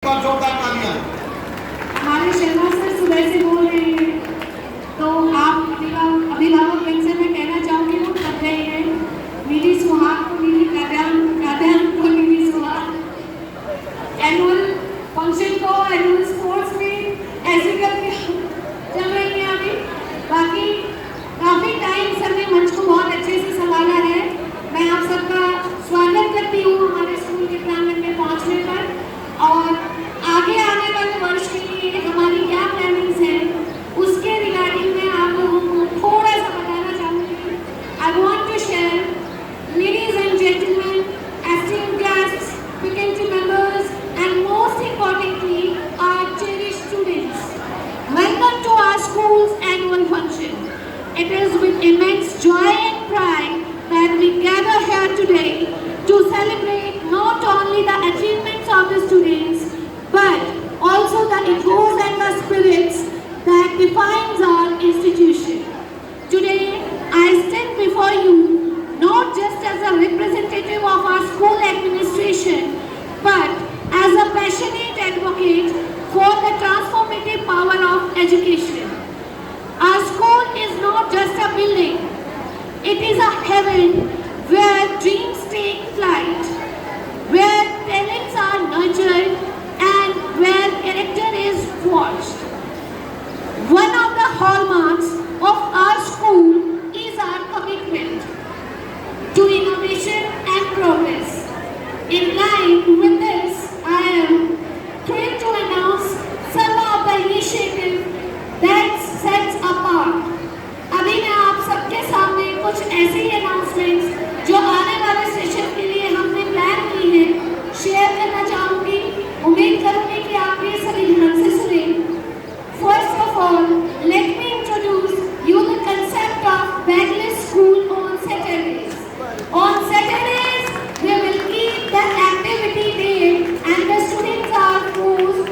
जोरदार तालियां। हमारे शहनाज सर सुबह से बोल रहे हैं, तो आप अभिभावक से मैं कहना चाहूँगी वो कर रहे हैं। नीली सुहाग को नीली काद्यान को नीली सुहाग। एनुअल फंक्शन को एनुअल स्पोर्ट्स में ऐसे करके चल रही है अभी। बाकी काफ़ी टाइम सर ने मंच को बहुत अच्छे से संभाला है। मैं आप सबका स्वागत करती हूँ हमारे स्कूल के प्रांगण में पहुँचने पर। और आगे आने वाले वर्ष के लिए हमारी क्या प्लानिंग्स हैं उसके रिगार्डिंग मैं आप लोगों को थोड़ा सा बताना चाहूँगी। I want to share, ladies and gentleman, esteemed guests, faculty members, and most importantly, our cherished students. Welcome to our school's annual function. It is with immense joy and pride that we gather here today to celebrate not only the achievements of the students, but also the ethos and the spirits that defines our institution. Today, I stand before you not just as a representative of our school administration, but as a passionate advocate for the transformative power of education. Our school is not just a building, it is a heaven where dreams take flight, where talents are nurtured, and where character is forged. One of the hallmarks of our school is our commitment to innovation and progress. In line with this, I am thrilled to announce some of the initiatives that sets apart. अभी मैं आप सबके सामने कुछ ऐसी announcements जो आने वाले सेशन के लिए हमने प्लान की है शेयर करना चाहूँगी। उम्मीद करूँगी कि आप ये सभी ध्यान से सुने। First of all, let me introduce you the concept of bagless school on Saturdays. On Saturdays, we will keep the activity day and the students are forced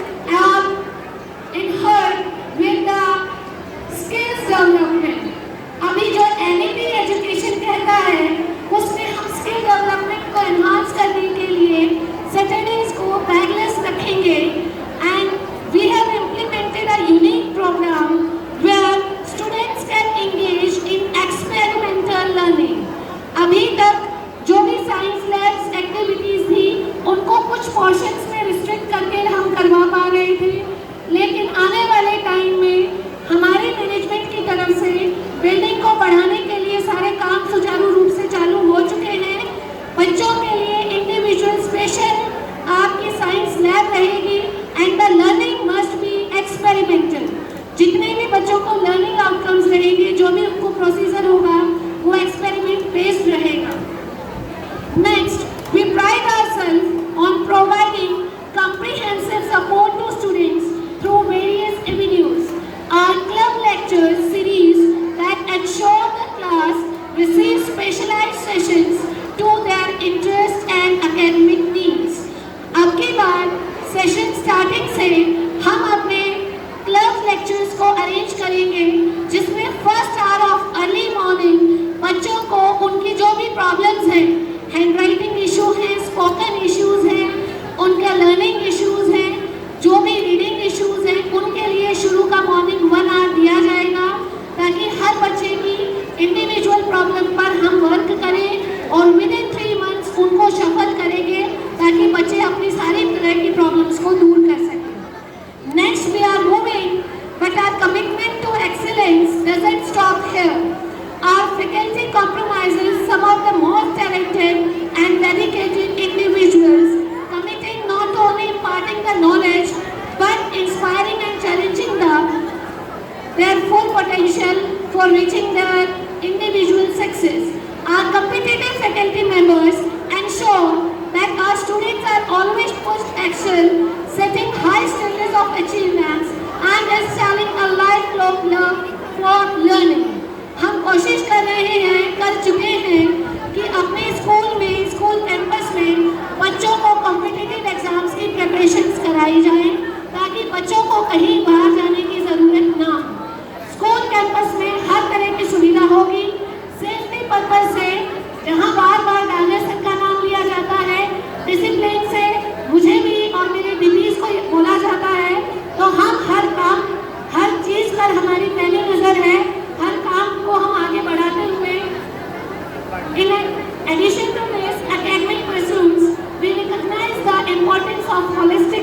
in herd with the skills development. अभी जो NEP education कहता है उसमें हम skill development को enhance करने के लिए सैटरडेज को बैगलेस रखेंगे and we have implemented a unique program where students can engage in experimental learning. अभी तक जो भी साइंस लैब्स एक्टिविटीज थी उनको कुछ पोर्शंस में रिस्ट्रिक्ट करके हम करवा पा रहे थे, लेकिन आने वाले टाइम में हमारी मैनेजमेंट की तरफ से बिल्डिंग को बढ़ाने के लिए सारे काम सुचारू रूप से चालू हो चुके हैं। बच्चों के लिए इंडिविजुअल स्पेशल आपकी साइंस लैब रहेगी and the learning must be experimental. जितने भी बच्चों को लर्निंग आउटकम्स रहेंगे, जो भी उनको प्रोसीजर होगा वो एक्सपेरिमेंट बेस्ड रहेगा। Next, we pride ourselves on providing comprehensive support to students through various avenues. Our club lectures series that ensure the class receives specialized sessions to their interests and academic needs. अब की बार session starting से हम अपने club lectures को arrange करेंगे जिसमें first hour of early morning बच्चों को उनकी जो भी प्रॉब्लम्स हैं, हैंड राइटिंग इशू हैं, स्पोकन इश्यूज हैं, उनका लर्निंग इश्यूज हैं, जो भी रीडिंग इश्यूज हैं, उनके लिए शुरू का मॉर्निंग 1 आवर दिया जाएगा ताकि हर बच्चे की इंडिविजुअल प्रॉब्लम पर हम वर्क करें और विद इन 3 मंथ्स उनको शफल करेंगे ताकि बच्चे अपनी सारी तरह की प्रॉब्लम्स को दूर कर सकें। Next, we are moving but our commitment to excellence doesn't stop here. Our faculty comprises some of the most talented and dedicated individuals, committing not only imparting the knowledge but inspiring and challenging their full potential for reaching their individual success. Our competitive faculty members ensure that our students are always pushed to excel, setting high standards of achievements and instilling a lifelong love for learning. हम कोशिश कर रहे हैं, कर चुके हैं कि अपने स्कूल में, स्कूल कैंपस में बच्चों को कॉम्पिटिटिव एग्जाम्स की प्रिपरेशंस कराई जाए ताकि बच्चों को कहीं बाहर जाने की ज़रूरत ना हो। स्कूल कैंपस में हर तरह की सुविधा होगी। सेफ्टी पर्पज से जहाँ बार बार डायनेशन का नाम लिया जाता है, डिसिप्लिन से मुझे भी और मेरे दीदीज को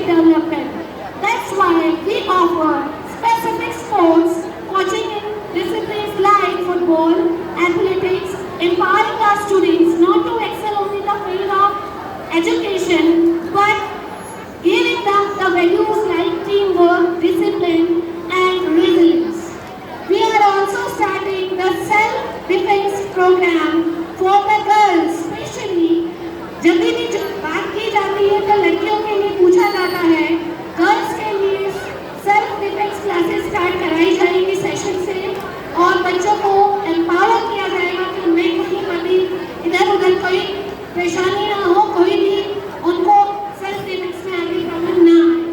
development. That's why we offer specific sports coaching in disciplines like football, athletics, empowering our students not to excel only in the field of education, but giving them the values like teamwork, discipline, and resilience. We are also starting the self-defense program for the girls, especially जब भी बात की जाती है तो लड़कियों के लिए पूछा जाता है, गर्ल्स के लिए सेल्फ डिफेंस क्लासेस स्टार्ट कराई जाएंगी सेशन से और बच्चों को एम्पावर किया जाएगा कि उन्हें कहीं कभी इधर उधर कोई परेशानी ना हो, कोई भी उनको सेल्फ डिफेंस में आगे प्रॉब्लम ना आए.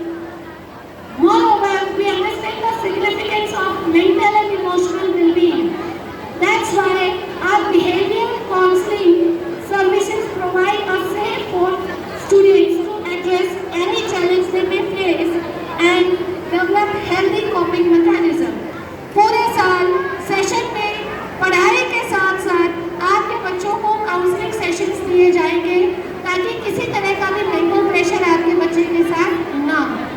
Moreover, we understand the significance of mental and emotional well-being. That's why our behavioral counseling services provide a safe for students to address any challenge they may face and develop healthy coping mechanism. पूरे साल session में पढ़ाई के साथ साथ आपके बच्चों को काउंसलिंग सेशंस दिए जाएंगे ताकि किसी तरह का भी मेंटल प्रेशर आपके बच्चे के साथ ना हो.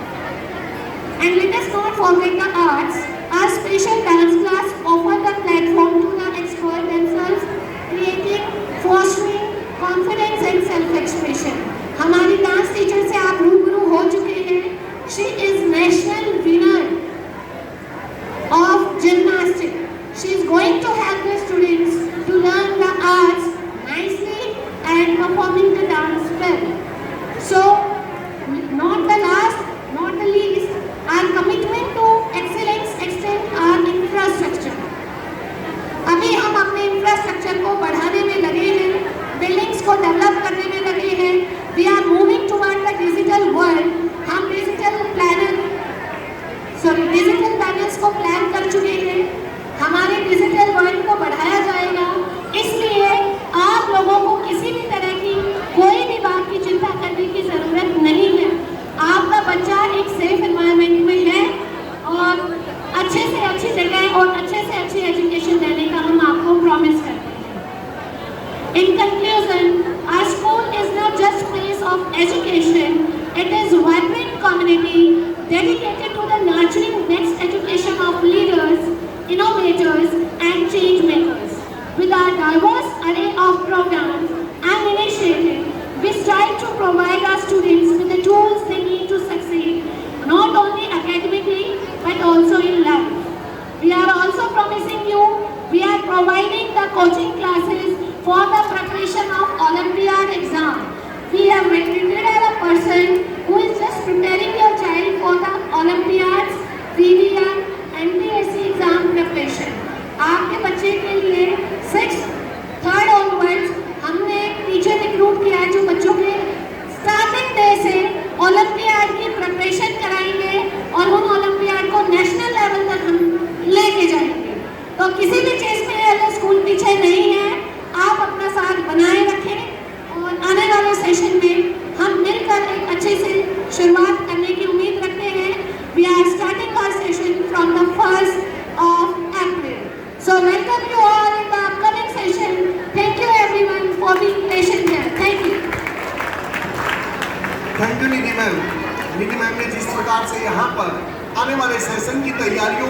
And let us not forget the arts. Our special dance class offer the platform to the explore themselves, creating, fostering confidence and self-expression. हमारी डांस टीचर से आप रूबरू हो चुके हैं. She is national winner of gymnastics. She is going to help the students to learn the arts nicely and performing the dance well. So, not the last, not the least, our commitment to excellence extend our infrastructure. अभी हम अपने infrastructure को बढ़ाने में लगे हैं, buildings को develop करने में लगे हैं. We are moving toward the digital world. हम डिजिटल पैनल्स को प्लान कर चुके हैं. हमारे डिजिटल वर्ल्ड को बढ़ाया जाएगा. इसलिए आप लोगों को किसी भी तरह की कोई भी बात की चिंता करने की जरूरत नहीं है. आपका बच्चा एक सेफ एनवायरनमेंट में है और अच्छे से अच्छी जगह और अच्छे से अच्छी एजुकेशन देने का हम आपको प्रॉमिस करते हैं. In conclusion, our school is not just place of education, it is a vibrant community dedicated to the nurturing next education of leaders, innovators and change makers. With our diverse array of programs and initiatives, we strive to provide our students with the tools they need to succeed, not only academically but also in life. We are also promising you, we are providing the coaching classes for the preparation of Olympiad exam. We have recruited a person who is just preparing your child for the Olympiads, VDR, NTSC exam preparation. आपके बच्चे के लिए 6th, 3rd onwards हमने teacher recruit किया है जो बच्चों के स्टार्टिंग डे से ओलंपियाड की प्रिपरेशन कराएंगे और उन ओलंपियाड को नेशनल लेवल तक हम लेके जाएंगे. तो किसी भी चीज़ में ये स्कूल पीछे नहीं है. आप अपना साथ बनाए रखें और आने वाले सेशन में हम मिलकर एक अच्छे से शुरुआत करने की उम्मीद रखते हैं. We are starting our session from the 1st of April. So welcome you all in the upcoming session. Thank you everyone for being patient here. Thank you. Thank you Nidhi ma'am. Nidhi ma'am ने जिस प्रकार से यहाँ पर आने वाले session की तैयारियों